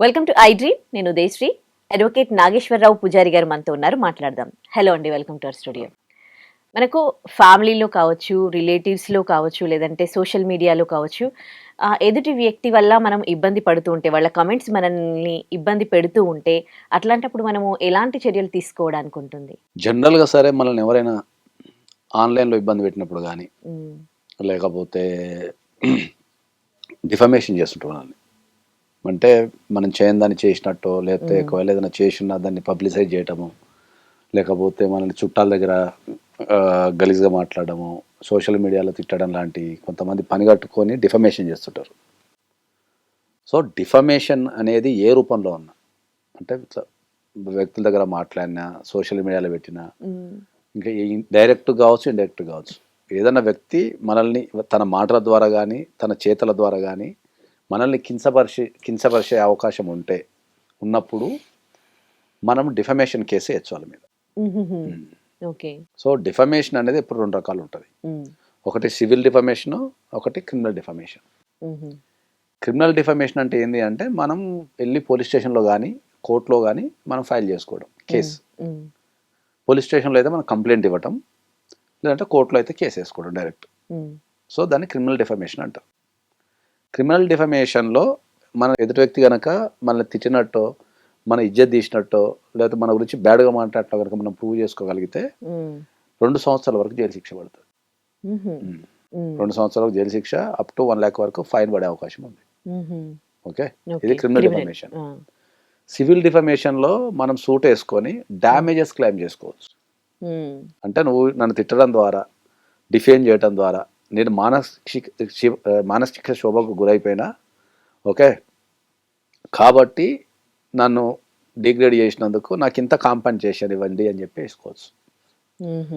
Welcome to I dream. నేను Udayasri. Advocate Nageswararao పూజారి గారు మనతో ఉన్నారు, మాట్లాడదాం. హలో అండి, వెల్కమ్ టు అవర్ స్టూడియో. మనకు ఫ్యామిలీలో కావచ్చు, రిలేటివ్స్లో కావచ్చు, లేదంటే సోషల్ మీడియాలో కావచ్చు, ఎదుటి వ్యక్తి వల్ల మనం ఇబ్బంది పడుతూ ఉంటే, వాళ్ళ కమెంట్స్ మనల్ని ఇబ్బంది పెడుతూ ఉంటే, అట్లాంటప్పుడు మనము ఎలాంటి చర్యలు తీసుకోవడానికి ఉంటుంది? జనరల్‌గా సరే మనల్ని ఎవరైనా ఆన్‌లైన్‌లో ఇబ్బంది పెట్టినప్పుడు గానీ, ఉమ్, లేకపోతే డిఫమేషన్ చేస్తుంటారు మనల్ని. అంటే మనం చేయని దాన్ని చేసినట్టో, లేకపోతే ఒకవేళ ఏదైనా చేసున్నా దాన్ని పబ్లిసైజ్ చేయటము, లేకపోతే మనల్ని చుట్టాల దగ్గర గలీజ్‌గా మాట్లాడడము, సోషల్ మీడియాలో తిట్టడం లాంటి కొంతమంది పనిగట్టుకొని డిఫమేషన్ చేస్తుంటారు. సో, డిఫమేషన్ అనేది ఏ రూపంలో ఉన్నా, అంటే వ్యక్తుల దగ్గర మాట్లాడినా, సోషల్ మీడియాలో పెట్టినా, ఉమ్, ఇంకా డైరెక్ట్ కావచ్చు, ఇండైరెక్ట్ కావచ్చు. ఏదన్నా వ్యక్తి మనల్ని తన మాటల ద్వారా కానీ, తన చేతల ద్వారా కానీ మనల్ని కించపరిచే అవకాశం ఉన్నప్పుడు మనం డిఫమేషన్ కేసు వేయచ్చు వాళ్ళ మీద. ఓకే. సో డిఫమేషన్ అనేది ఇప్పుడు రెండు రకాలు ఉంటుంది. ఒకటి సివిల్ డిఫమేషన్, ఒకటి క్రిమినల్ డిఫమేషన్. క్రిమినల్ డిఫమేషన్ అంటే ఏంటి అంటే మనం వెళ్ళి పోలీస్ స్టేషన్లో కానీ, కోర్టులో కానీ మనం ఫైల్ చేసుకోవడం కేసు. పోలీస్ స్టేషన్లో అయితే మనం కంప్లైంట్ ఇవ్వటం, లేదంటే కోర్టులో అయితే కేసు వేసుకోవడం డైరెక్ట్. సో దాన్ని క్రిమినల్ డిఫమేషన్ అంటారు. క్రిమినల్ డిఫమేషన్లో మన ఎదుటి వ్యక్తి కనుక మనల్ని తిట్టినట్టో, మన ఇజ్జత్ తీసినట్టో, లేకపోతే మన గురించి బ్యాడ్గా మాట్లాడటో కనుక మనం ప్రూవ్ చేసుకోగలిగితే 2 సంవత్సరాల వరకు జైలు శిక్ష పడుతుంది. 2 సంవత్సరాల వరకు జైలు శిక్ష, అప్ టు 1 lakh వరకు ఫైన్ పడే అవకాశం ఉంది. ఓకే, ఇది క్రిమినల్ డిఫమేషన్. సివిల్ డిఫమేషన్లో మనం సూట్ వేసుకొని డ్యామేజెస్ క్లెయిమ్ చేసుకోవచ్చు. అంటే నువ్వు నన్ను తిట్టడం ద్వారా, డిఫేమ్ చేయడం ద్వారా నేను మానసిక శోభకు గురైపోయినా, ఓకే, కాబట్టి నన్ను డిగ్రేడ్ చేసినందుకు నాకు ఇంత కాంపెన్సేషన్ ఇవ్వండి అని చెప్పి వేసుకోవచ్చు.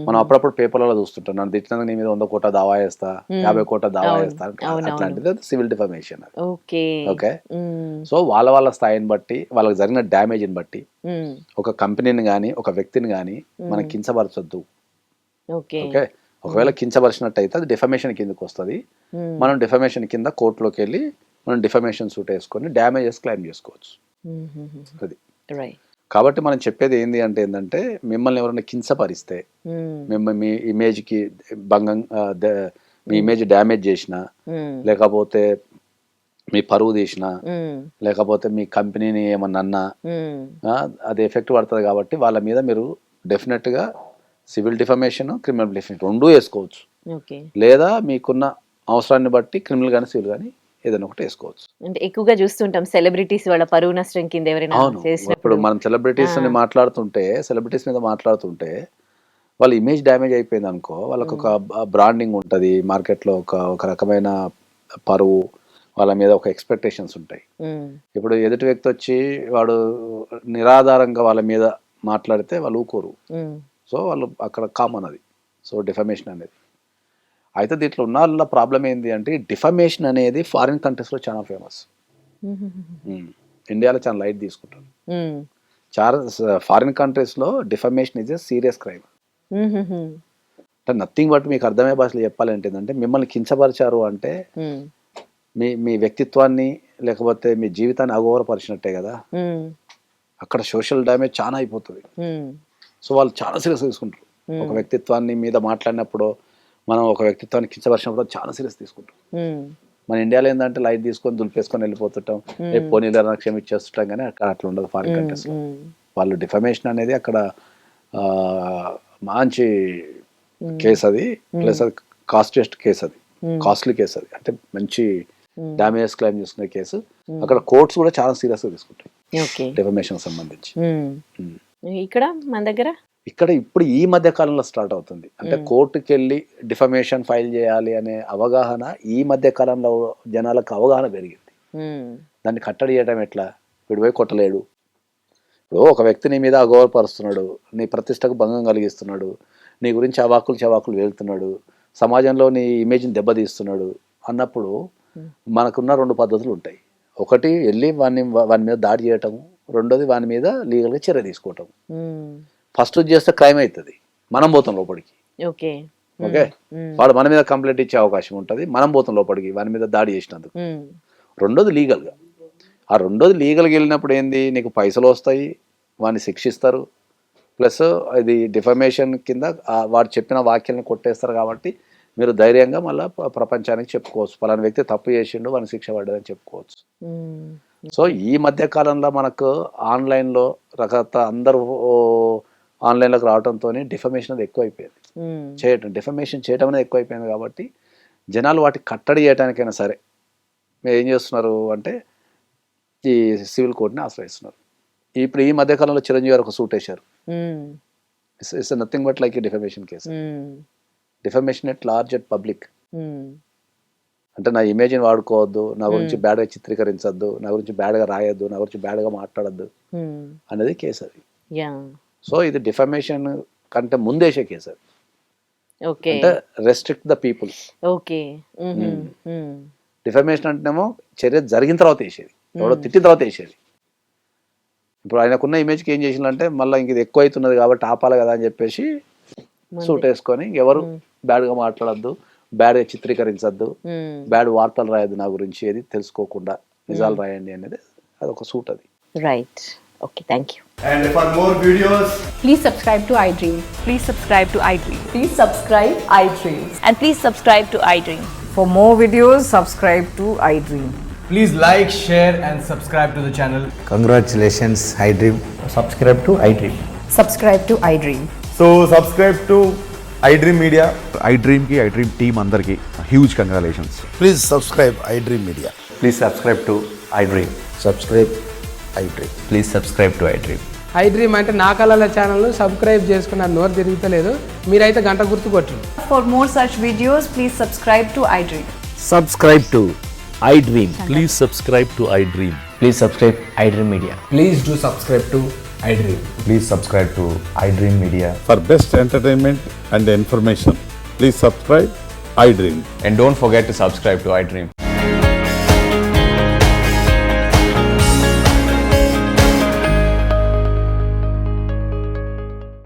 మనం అప్పుడప్పుడు పేపర్లలో చూస్తుంటాం, నన్ను తిట్టినందుకు నీ మీద 100 కోట్ల దావా వేస్తా, 50 కోట్ల దావా వేస్తా, అట్లాంటిది సివిల్ డిఫమేషన్. ఓకే, సో వాళ్ళ స్థాయిని బట్టి, వాళ్ళకి జరిగిన డ్యామేజ్ని బట్టి ఒక కంపెనీని కానీ, ఒక వ్యక్తిని కానీ మనం కించపరచొద్దు. ఓకే, ఒకవేళ కించపరిచినట్టయితే అది డిఫమేషన్ కిందకి వస్తుంది. మనం డిఫమేషన్ కింద కోర్టులోకి వెళ్ళి మనం డిఫమేషన్ సూట్ వేసుకొని డ్యామేజెస్ క్లెయిమ్ చేసుకోవచ్చు. అది కాబట్టి మనం చెప్పేది ఏంటంటే మిమ్మల్ని ఎవరైనా కించపరిస్తే, మిమ్మల్ని మీ ఇమేజ్కి భంగం, మీ ఇమేజ్ డ్యామేజ్ చేసినా, లేకపోతే మీ పరువు తీసినా, లేకపోతే మీ కంపెనీని ఏమన్నా అన్నా అది ఎఫెక్ట్ పడుతుంది. కాబట్టి వాళ్ళ మీద మీరు డెఫినెట్గా సివిల్ డిఫమేషన్, క్రిమినల్ డిఫమేషన్ రెండూ వేసుకోవచ్చు. లేదా మీకున్న అవసరాన్ని బట్టి క్రిమినల్ కానీ, సివిల్ కానీ ఏదైనా ఒకటి వేసుకోవచ్చు. అంటే ఎక్కువగా చూస్తుంటాం సెలబ్రిటీస్ వాళ్ళ పరువు నష్టం కింద ఎవరైనా ఇప్పుడు మనం సెలబ్రిటీస్ మీద మాట్లాడుతుంటే వాళ్ళ ఇమేజ్ డ్యామేజ్ అయిపోయింది అనుకో, వాళ్ళకు ఒక బ్రాండింగ్ ఉంటుంది మార్కెట్లో, ఒక రకమైన పరువు, వాళ్ళ మీద ఒక ఎక్స్పెక్టేషన్స్ ఉంటాయి. ఇప్పుడు ఎదుటి వ్యక్తి వచ్చి వాడు నిరాధారంగా వాళ్ళ మీద మాట్లాడితే వాళ్ళు ఊకోరు. సో వాళ్ళు అక్కడ కామన్ అది. సో డిఫమేషన్ అనేది అయితే దీంట్లో ఉన్న వాళ్ళ ప్రాబ్లం ఏంటి అంటే, డిఫమేషన్ అనేది ఫారిన్ కంట్రీస్లో చాలా ఫేమస్. ఇండియాలో చాలా లైట్ తీసుకుంటారు. చాలా ఫారిన్ కంట్రీస్లో defamation is a serious crime. అంటే నథింగ్ బట్, మీకు అర్థమయ్యే భాషలో చెప్పాలంటే ఏంటంటే, మిమ్మల్ని కించపరిచారు అంటే మీ వ్యక్తిత్వాన్ని, లేకపోతే మీ జీవితాన్ని అగౌరవపరిచినట్టే కదా. అక్కడ సోషల్ డ్యామేజ్ చాలా అయిపోతుంది. సో వాళ్ళు చాలా సీరియస్ తీసుకుంటారు. ఒక వ్యక్తిత్వాన్ని మీద మాట్లాడినప్పుడు, మనం ఒక వ్యక్తిత్వాన్ని కించపరిచినప్పుడు చాలా సీరియస్ తీసుకుంటాం. మన ఇండియాలో ఏంటంటే లైట్ తీసుకొని దులిపేసుకొని వెళ్ళిపోతుంటాం, పోనీలో క్షమించేస్తుంటాం. కానీ అక్కడ అట్లా ఉండదు ఫారిన్ కంట్రీస్లో. వాళ్ళు డిఫమేషన్ అనేది అక్కడ మంచి కేసు అది, ప్లస్ అది కాస్టెస్ట్ కేసు, అది కాస్ట్లీ కేసు, అది అంటే మంచి డ్యామేజెస్ క్లెయిమ్ చేసుకునే కేసు. అక్కడ కోర్ట్స్ కూడా చాలా సీరియస్గా తీసుకుంటాయి డిఫమేషన్ సంబంధించి. ఇక్కడ ఇప్పుడు ఈ మధ్య కాలంలో స్టార్ట్ అవుతుంది. అంటే కోర్టుకి వెళ్ళి డిఫమేషన్ ఫైల్ చేయాలి అనే అవగాహన ఈ మధ్య కాలంలో జనాలకు అవగాహన పెరిగింది. దాన్ని కట్టడి చేయడం ఎట్లా? వీడు పోయి కొట్టలేడు. ఇప్పుడు ఒక వ్యక్తి నీ మీద అగౌరవపరుస్తున్నాడు, నీ ప్రతిష్టకు భంగం కలిగిస్తున్నాడు, నీ గురించి చవాకులు వెళ్తున్నాడు, సమాజంలో నీ ఇమేజ్ని దెబ్బతీస్తున్నాడు అన్నప్పుడు మనకున్న 2 పద్ధతులు ఉంటాయి. ఒకటి వెళ్ళి వాని మీద దాడి చేయటము, రెండోది వాని మీద లీగల్గా చర్య తీసుకోవటం. ఫస్ట్ చేస్తే క్రైమ్ అవుతుంది, మనం పోతాం లోపలికి. ఓకే, వాడు మన మీద కంప్లైంట్ ఇచ్చే అవకాశం ఉంటుంది, మనం పోతాం లోపలికి వాని మీద దాడి చేసినందుకు. రెండోది లీగల్గా. ఆ రెండోది లీగల్గా వెళ్ళినప్పుడు ఏంది, నీకు పైసలు వస్తాయి, వాడిని శిక్షిస్తారు, ప్లస్ ఇది డిఫమేషన్ కింద వాడు చెప్పిన వాక్యాలను కొట్టేస్తారు. కాబట్టి మీరు ధైర్యంగా మళ్ళీ ప్రపంచానికి చెప్పుకోవచ్చు, పలానా వ్యక్తి తప్పు చేసిండు, వాడిని శిక్ష పడ్డదని చెప్పుకోవచ్చు. సో ఈ మధ్య కాలంలో మనకు ఆన్లైన్లో రకరకాల అందరూ ఆన్లైన్లోకి రావడంతో డిఫమేషన్ అది ఎక్కువైపోయింది, డిఫమేషన్ చేయడం అనేది ఎక్కువైపోయింది. కాబట్టి జనాలు వాటికి కట్టడి చేయడానికైనా సరే మీరు ఏం చేస్తున్నారు అంటే ఈ సివిల్ కోర్టుని ఆశ్రయిస్తున్నారు. ఇప్పుడు ఈ మధ్యకాలంలో చిరంజీవి గారు ఒక సూట్ వేశారు, it's nothing but like defamation case. Defamation at large at public అంటే నా ఇమేజ్ని వాడుకోవద్దు, నా గురించి బ్యాడ్గా చిత్రీకరించద్దు, నా గురించి బ్యాడ్గా రాయొద్దు, నా గురించి బ్యాడ్గా మాట్లాడద్దు అనేది కేసు అది. సో ఇది డిఫమేషన్ కంటే ముందేసే కేసు అది. అంటే రెస్ట్రిక్ట్ ద పీపుల్. డిఫమేషన్ అంటేనేమో చర్య జరిగిన తర్వాత వేసేది, ఎవడో తిట్టిన తర్వాత వేసేది. ఇప్పుడు ఆయనకున్న ఇమేజ్కి ఏం చేసిందంటే మళ్ళీ ఇంక ఇది ఎక్కువ అవుతున్నది కాబట్టి ఆపాలి కదా అని చెప్పేసి సూట్ వేసుకొని ఎవరు బ్యాడ్గా మాట్లాడద్దు, బ్యాడ్గా చిత్రీకరించద్దు, బ్యాడ్ వార్తలు రాయద్దు, నా గురించి ఏది తెలుసుకోకుండా నిజాలు రాయండి అనేది అదొక సూట్ అది. Right, okay, thank you. And for more videos, Please subscribe to iDream. Please subscribe to iDream. Please subscribe iDream. And please subscribe to iDream. For more videos, subscribe to iDream. please like, share and subscribe to the channel. Congratulations, iDream. Subscribe to iDream. Subscribe to iDream. So subscribe to iDream Media. iDream ki iDream team andarki huge congratulations. Please subscribe iDream Media. Please subscribe to iDream. Subscribe iDream. Please subscribe to iDream. iDream అంటే నా కళల channel subscribe చేసుకున్నారు, నోరు తిరుగుతలేదు, మీరైతే గంట గుర్తు కొట్టండి. For more such videos, please subscribe to iDream. Subscribe to iDream. Please subscribe to iDream. Please subscribe iDream Media. Please do subscribe to iDream. Please subscribe to iDream Media. For best entertainment and information, please subscribe iDream. And don't forget to subscribe to iDream.